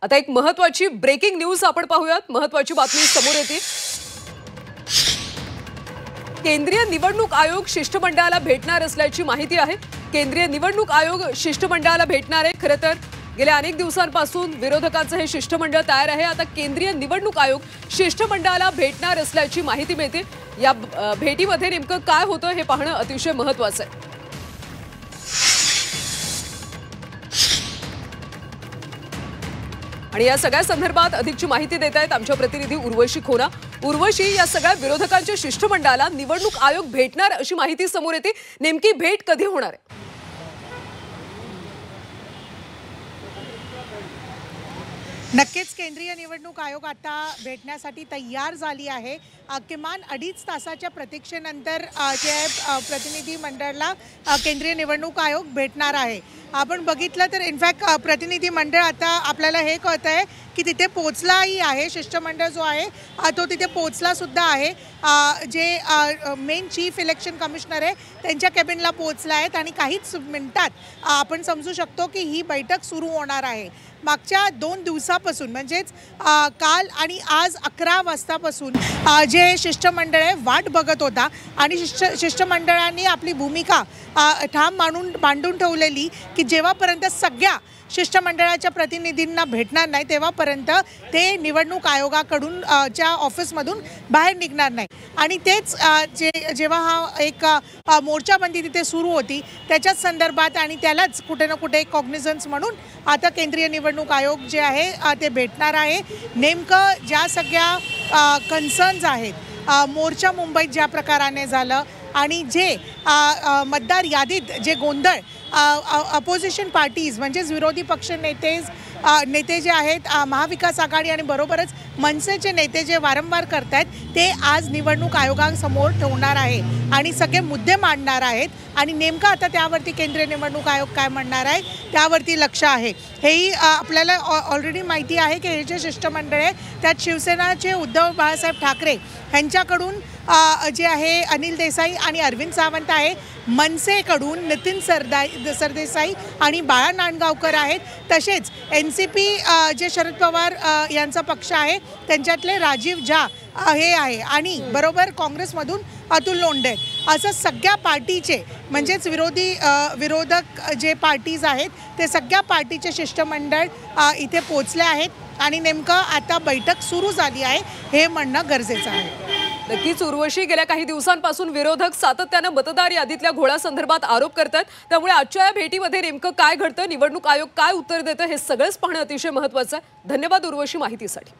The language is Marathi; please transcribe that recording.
आता एक महत्त्वाची ब्रेकिंग न्यूज आपण पाहूयात। महत्त्वाची बातमी समोर येते। केंद्रीय निवडणूक आयोग शिष्टमंडळाला भेटणार असल्याची माहिती आहे। केंद्रीय निवडणूक आयोग शिष्टमंडळाला भेटणार आहे। खरं तर गेल्या अनेक दिवसांपासून विरोधकांचं हे शिष्टमंडळ तयार आहे। आता केंद्रीय निवडणूक आयोग शिष्टमंडळाला भेटणार असल्याची माहिती मिळते। या भेटीमध्ये नेमकं काय होतं हे पाहणं अतिशय महत्त्वाचं आहे। आणि या सगळ्या संदर्भात अधिकची माहिती देत आहेत आमच्या प्रतिनिधी उर्वशी खोना। उर्वशी, या सगळ्या विरोधकांच्या शिष्टमंडळाला निवडणूक आयोग भेटणार अशी माहिती समोर येते। नेमकी भेट कधी होणार आहे? नक्कीच केंद्रीय निवडणूक आयोग आता भेटण्यासाठी तयार झाली आहे। किमान 2.5 तासाच्या प्रतीक्षेनंतर जे प्रतिनिधी मंडळाला केंद्रीय निवडणूक आयोग भेटणार आहे। आपण बघितलं तर इनफॅक्ट प्रतिनिधी मंडळ आता आपल्याला हे कळतंय की तिथे पोहोचलाही आहे। शिष्टमंडळ जो आहे तो तिथे पोहोचला सुद्धा आहे। जे मेन चीफ इलेक्शन कमिशनर आहे त्यांच्या कॅबिनला पोहोचला आहेत आणि काहीच मिनिटात आपण समजू शकतो की ही बैठक सुरू होणार आहे। मागच्या 2 दिवसापासून म्हणजेच काल आणि आज 11 वाजतापासून जे शिष्टमंडळ आहे वाट बघत होता आणि शिष्टमंडळांनी आपली भूमिका ठाम मांडून ठेवलेली की जेव्हापर्यंत सगळ्या शिष्टमंडळाच्या प्रतिनिधींना भेटणार नाही तेव्हापर्यंत ते निवडणूक आयोगाकडून च्या ऑफिसमधून बाहेर निघणार नाही। आणि तेच जेव्हा हा एक मोर्चाबंदी तिथे सुरू होती त्याच्याच संदर्भात आणि त्यालाच कुठे ना कुठे कॉग्निझन्स म्हणून आता केंद्रीय निवडणूक आयोग जे आहे ते भेटणार आहे। नेमकं ज्या सगळ्या कन्सर्न्स आहेत, मोर्चा मुंबईत ज्या प्रकाराने झालं आणि जे मतदार यादीत जे गोंधळ अपोजिशन पार्टीज म्हणजेच विरोधी पक्ष नेते जे आहेत, महाविकास आघाडी आणि बरोबरच मनसेचे नेते जे वारंवार करतात ते आज निवडणूक आयोगासमोर ठेवणार आहे आणि सगळे मुद्दे मांडणार आहेत। आणि नेमकं आता त्यावरती केंद्रीय निवडणूक आयोग काय म्हणणार आहे त्यावरती लक्ष आहे। हेही आपल्याला ऑलरेडी माहिती आहे की हे जे शिष्टमंडळ आहे त्यात शिवसेनाचे उद्धव बाळासाहेब ठाकरे यांच्याकडून जे आहे अनिल देसाई आणि अरविंद सावंत आहे, मनसेकडून नितीन सरदेसाई आणि बाळा नांदगावकर आहेत, तसेच NCP जे शरद पवार यांचा पक्ष आहे त्यांच्यातले राजीव झा हे आहे आणि बरोबर काँग्रेसमधून अतुल लोंढे। असं सगळ्या पार्टीचे म्हणजेच विरोधक जे पार्टीज आहेत ते सगळ्या पार्टीचे शिष्टमंडळ इथे पोहोचले आहेत आणि नेमकं आता बैठक सुरू झाली आहे हे म्हणणं गरजेचं आहे। नक्कीच उर्वशी, गेल्या काही दिवसांपासून विरोधक सातत्याने मतदार यादीतल्या घोळासंदर्भात आरोप करतात। त्यामुळे आजच्या या भेटीमध्ये नेमकं काय घडतं, निवडणूक आयोग काय उत्तर देतं हे सगळंच पाहणं अतिशय महत्त्वाचं आहे। धन्यवाद उर्वशी माहितीसाठी।